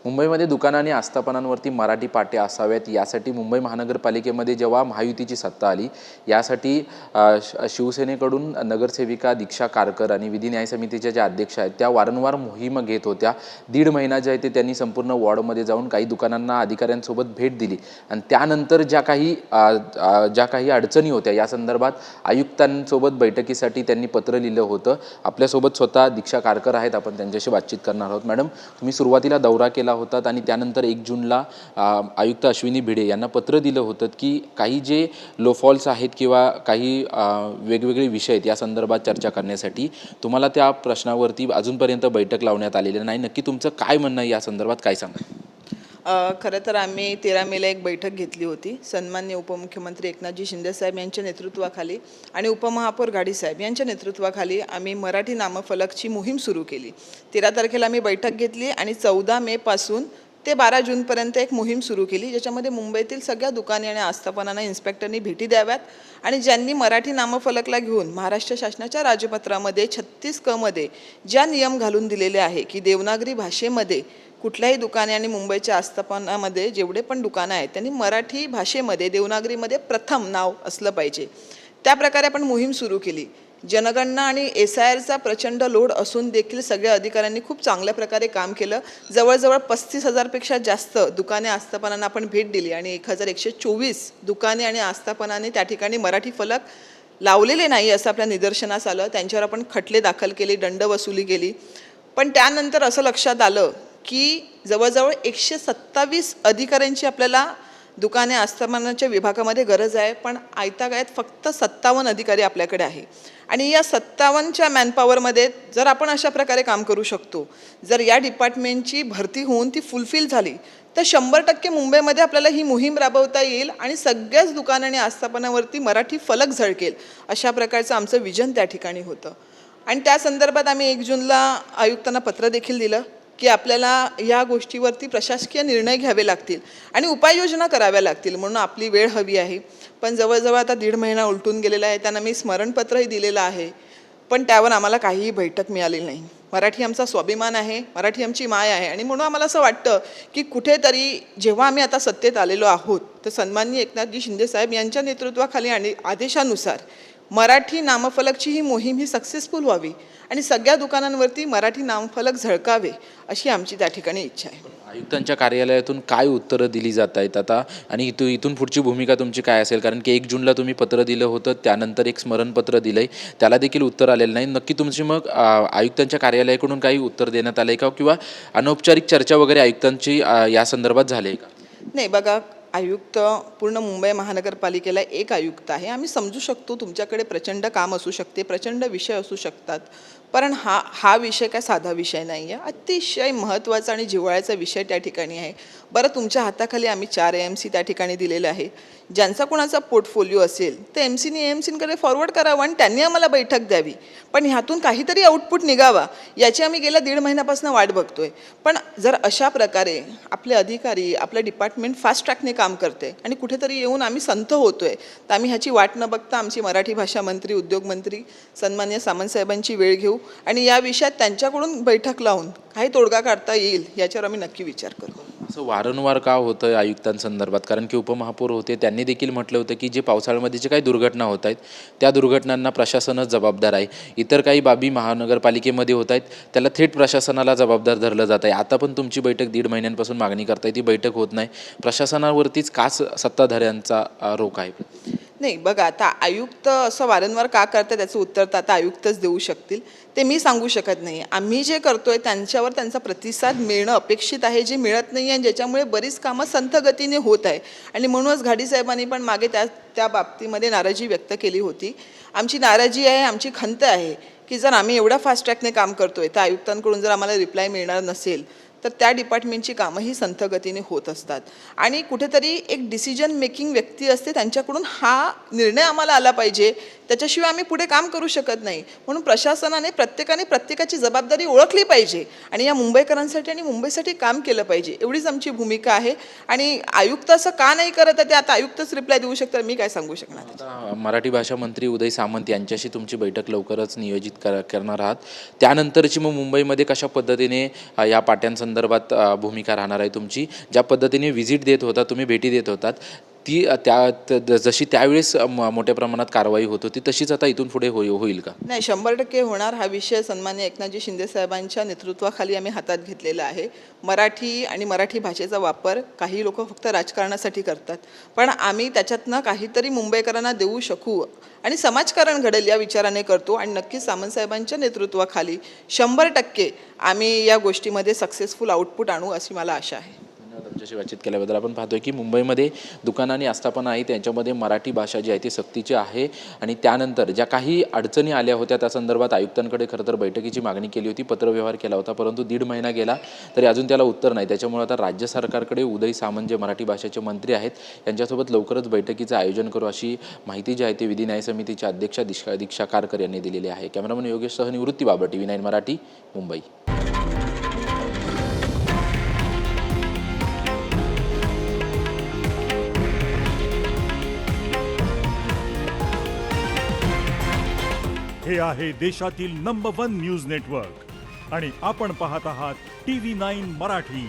मुंबईमध्ये दुकानं आणि आस्थापनांवरती मराठी पाट्या असाव्यात यासाठी मुंबई महानगरपालिकेमध्ये जेव्हा महायुतीची सत्ता आली यासाठी शिवसेनेकडून नगरसेविका दीक्षा कारकर आणि विधी न्याय समितीच्या ज्या अध्यक्ष आहेत त्या वारंवार मोहीम घेत होत्या। 1.5 महिना जे आहे ते त्यांनी संपूर्ण वॉर्डमध्ये जाऊन काही दुकानांना अधिकाऱ्यांसोबत भेट दिली आणि त्यानंतर ज्या काही अडचणी होत्या या संदर्भात आयुक्तांसोबत बैठकीसाठी त्यांनी पत्र लिहिलं होतं। आपल्यासोबत स्वतः दीक्षा कारकर आहेत, आपण त्यांच्याशी बातचीत करणार आहोत। मॅडम, तुम्ही सुरुवातीला दौरा केला होतात आणि त्यानंतर 1 जूनला आयुक्त अश्विनी भिडे यांना पत्र दिलं होतं की काही जे लो फॉल्स आहेत किंवा काही वेगवेगळे विषय आहेत या संदर्भात चर्चा करण्यासाठी तुम्हाला त्या प्रश्नावरती अजूनपर्यंत बैठक लावण्यात आलेली नाही। नक्की तुमचं काय म्हणणं आहे या संदर्भात, काय सांगा? खरं तर आम्ही 13 मेला एक बैठक घेतली होती सन्माननीय उपमुख्यमंत्री एकनाथजी शिंदे साहेब यांच्या नेतृत्वाखाली आणि उपमहापौर घाडी साहेब यांच्या नेतृत्वाखाली आम्ही मराठी नामफलकची मोहीम सुरू केली। 13 तारखेला आम्ही बैठक घेतली आणि 14 मे पासून ते 12 जूनपर्यंत एक मोहीम सुरू केली, ज्याच्यामध्ये मुंबईतील सगळ्या दुकाने आणि आस्थापनांना इन्स्पेक्टरनी भेटी द्याव्यात आणि ज्यांनी मराठी नामफलकला घेऊन महाराष्ट्र शासनाच्या राजपत्रामध्ये 36 क मध्ये ज्या नियम घालून दिलेले आहे की देवनागरी भाषेमध्ये कुठल्याही दुकाने आणि मुंबईच्या आस्थापनामध्ये जेवढे पण दुकानं आहेत त्यांनी मराठी भाषेमध्ये देवनागरीमध्ये प्रथम नाव असलं पाहिजे। त्या प्रकारे आपण मोहीम सुरू केली। जनगणना आणि SIRचा प्रचंड लोड असून देखील सगळ्या अधिकाऱ्यांनी खूप चांगल्या प्रकारे काम केलं। जवळजवळ 35,000पेक्षा जास्त दुकाने आस्थापनांना आपण भेट दिली आणि 1124 दुकाने आणि आस्थापनांनी त्या ठिकाणी मराठी फलक लावलेले नाही असं आपल्या निदर्शनास आलं। त्यांच्यावर आपण खटले दाखल केले, दंड वसुली केली। पण त्यानंतर असं लक्षात आलं की जवळजवळ 127 अधिकाऱ्यांची आपल्याला दुकाने आस्थापनाच्या विभागामध्ये गरज आहे, पण आयतागायत फक्त 57 अधिकारी आपल्याकडे आहे आणि या 57च्या मॅनपॉवरमध्ये जर आपण अशा प्रकारे काम करू शकतो, जर या डिपार्टमेंटची भरती होऊन ती फुलफिल झाली तर 100% मुंबईमध्ये आपल्याला ही मोहीम राबवता येईल आणि सगळ्याच दुकान आणि आस्थापनावरती मराठी फलक झळकेल अशा प्रकारचं आमचं विजन त्या ठिकाणी होतं। आणि त्या संदर्भात आम्ही 1 जूनला आयुक्तांना पत्र देखील दिलं की आपल्याला या गोष्टीवरती प्रशासकीय निर्णय घ्यावे लागतील आणि उपाययोजना कराव्या लागतील, म्हणून आपली वेळ हवी आहे। पण जवळजवळ आता 1.5 महिना उलटून गेलेला आहे। त्यांना मी स्मरणपत्रही दिलेलं आहे, पण त्यावर आम्हाला काहीही बैठक मिळालेली नाही। मराठी आमचा स्वाभिमान आहे, मराठी आमची माय आहे आणि म्हणून आम्हाला असं वाटतं की कुठेतरी जेव्हा आम्ही आता सत्तेत आलेलो आहोत तर सन्माननीय एकनाथजी शिंदे साहेब यांच्या नेतृत्वाखाली आणि आदेशानुसार मराठी नामफलकची ही मोहीम ही सक्सेसफुल व्हावी आणि सगळ्या दुकानांवरती मराठी नामफलक झळकावे अशी आमची त्या ठिकाणी इच्छा आहे। आयुक्तांच्या कार्यालयातून काय उत्तरं दिली जात आहेत आता आणि इथून पुढची भूमिका तुमची काय असेल? कारण की 1 जूनला तुम्ही पत्र दिलं होतं, त्यानंतर एक स्मरणपत्र दिलंय, त्याला देखील उत्तर आलेलं नाही। नक्की तुमची मग आयुक्तांच्या कार्यालयाकडून काही उत्तर देण्यात आलंय का किंवा अनौपचारिक चर्चा वगैरे आयुक्तांची या संदर्भात झाली आहे का? नाही, बघा, आयुक्त पूर्ण मुंबई महानगरपालिकेला एक आयुक्त आहे। आम्ही समजू शकतो तुमच्याकडे प्रचंड काम असू शकते, प्रचंड विषय असू शकतात, पण हा विषय काय साधा विषय नाही आहे, अतिशय महत्त्वाचा आणि जिव्हाळ्याचा विषय त्या ठिकाणी आहे। बरं, तुमच्या हाताखाली आम्ही 4 AMC त्या ठिकाणी दिलेले आहे। ज्यांचा कोणाचा पोर्टफोलिओ असेल ते AMCकडे फॉरवर्ड करावं आणि त्यांनी आम्हाला बैठक द्यावी, पण ह्यातून काहीतरी आउटपुट निघावा याची आम्ही गेल्या 1.5 महिन्यापासून वाट बघतोय। पण जर अशा प्रकारे आपले अधिकारी, आपलं डिपार्टमेंट फास्ट ट्रॅकने काम करते आणि कुठेतरी येऊन आम्ही संथ होतोय, तर आम्ही ह्याची वाट न बघता आमची मराठी भाषा मंत्री, उद्योग मंत्री सन्माननीय सामंत साहेबांची वेळ घेऊ आणि या विषयात त्यांच्याकडून बैठक लावून काही तोडगा काढता येईल याच्यावर आम्ही नक्की विचार करू। असं वारंवार का होतं आयुक्तांसंदर्भात? कारण की उपमहापौर होते, त्यांनी देखील म्हटलं होतं की जे पावसाळ्यामध्ये जे काही दुर्घटना होत आहेत त्या दुर्घटनांना प्रशासनच जबाबदार आहे। इतर काही बाबी महानगरपालिकेमध्ये होत आहेत त्याला थेट प्रशासनाला जबाबदार धरलं जात आहे। आता पण तुमची बैठक 1.5 महिन्यांपासून मागणी करताय, ती बैठक होत नाही, प्रशासनावरतीच का सत्ताधाऱ्यांचा रोख आहे? नाही, बघा, आता आयुक्त असं वारंवार का करतात त्याचं उत्तर तर आता आयुक्तच देऊ शकतील, ते मी सांगू शकत नाही। आम्ही जे करतोय त्यांच्यावर त्यांचा प्रतिसाद मिळणं अपेक्षित आहे, जे मिळत नाही आहे, ज्याच्यामुळे बरीच कामं संथ गतीने होत आहे आणि म्हणूनच घाडी साहेबांनी पण मागे त्या बाबतीमध्ये नाराजी व्यक्त केली होती। आमची नाराजी आहे, आमची खंत आहे की जर आम्ही एवढ्या फास्ट ट्रॅकने काम करतोय तर आयुक्तांकडून जर आम्हाला रिप्लाय मिळणार नसेल तर त्या डिपार्टमेंटची कामंही संथ गतीने होत असतात आणि कुठेतरी एक डिसिजन मेकिंग व्यक्ती असते, त्यांच्याकडून हा निर्णय आम्हाला आला पाहिजे, त्याच्याशिवाय आम्ही पुढे काम करू शकत नाही। म्हणून प्रशासनाने प्रत्येकाने प्रत्येकाची जबाबदारी ओळखली पाहिजे आणि या मुंबईकरांसाठी आणि मुंबईसाठी काम केलं पाहिजे, एवढीच आमची भूमिका आहे। आणि आयुक्त असं का नाही करत आहे ते आता आयुक्तच रिप्लाय देऊ शकतात, मी काय सांगू शकणार। आता मराठी भाषा मंत्री उदय सामंत यांच्याशी तुमची बैठक लवकरच नियोजित करणार आहात, त्यानंतरची मग मुंबईमध्ये कशा पद्धतीने या पाट्यांसंदर्भात संदर्भात भूमिका राहणार आहे तुमची? ज्या पद्धतीने व्हिजिट देत होता, तुम्ही भेटी देत होतात, ती जशी त्यावेळेस मोठ्या प्रमाणात कारवाई होत होती तशीच आता इथून पुढे होईल का? नाही, 100% होणार. हा विषय सन्माननीय एकनाथजी शिंदे साहेबांच्या नेतृत्वाखाली आम्ही हातात घेतलेला आहे. मराठी आणि मराठी भाषेचा वापर काही लोक फक्त राजकारणासाठी करतात, पण आम्ही त्याच्यातनं काहीतरी मुंबईकरांना देऊ शकू आणि समाजकारण घडेल या विचाराने करतो आणि नक्कीच सामंत साहेबांच्या नेतृत्वाखाली 100% आम्ही या गोष्टीमध्ये सक्सेसफुल आउटपुट आणू अशी मला आशा आहे. धन्यवाद आमच्याशी बातचीत केल्याबद्दल. आपण पाहतोय की मुंबईमध्ये दुकानं आणि आस्थापना आहे त्यांच्यामध्ये मराठी भाषा जी आहे ती सक्तीची आहे आणि त्यानंतर ज्या काही अडचणी आल्या होत्या त्या संदर्भात आयुक्तांकडे खरं तर बैठकीची मागणी केली होती, पत्रव्यवहार केला होता, परंतु 1.5 महिना गेला तरी अजून त्याला उत्तर नाही. त्याच्यामुळे आता राज्य सरकारकडे उदय सामंत जे मराठी भाषेचे मंत्री आहेत यांच्यासोबत लवकरच बैठकीचं आयोजन करू अशी माहिती जी आहे ती विधी न्याय समितीच्या अध्यक्षा दीक्षा कारकर यांनी दिलेली आहे. कॅमेरामन योगेशसह निवृत्ती बाबर, TV9 मराठी, मुंबई. हे आहे देशातील नंबर 1 न्यूज नेटवर्क आणि आपण पाहत आहात TV9 मराठी,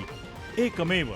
एकमेव.